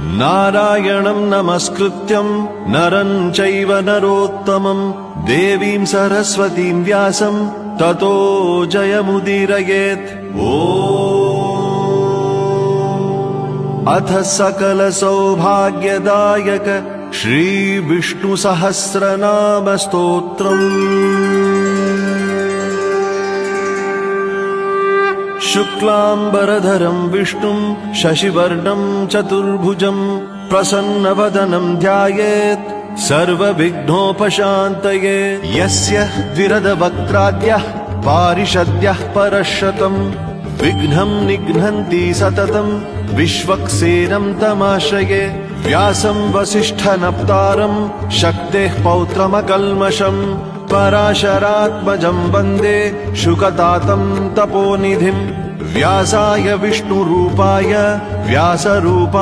नारायणं नमस्कृत्यं नरं चैव नरोत्तमं देवीं सरस्वतीं व्यासं ततो जयमुदीरयेत्। अथ सकल सौभाग्यदायक श्री विष्णु सहस्रनाम स्तोत्रम्। शुक्लांबरधरं विष्णुं शशिवर्णं चतुर्भुजं प्रसन्नवदनं ध्यायेत् सर्वविघ्नोपशान्तये। यस्य द्विरदवक्त्राद्यः पारिषद्यः परशतं विघ्नं निघ्नन्ति सततं विश्वक्सेनं तमाश्रये। व्यासं वसिष्ठनप्तारं शक्तेः पौत्रमकल्मषं पराशरात्मजं वन्दे शुकतातं तपोनिधिं। व्यासाय विष्णुरूपाय व्यासरूपाय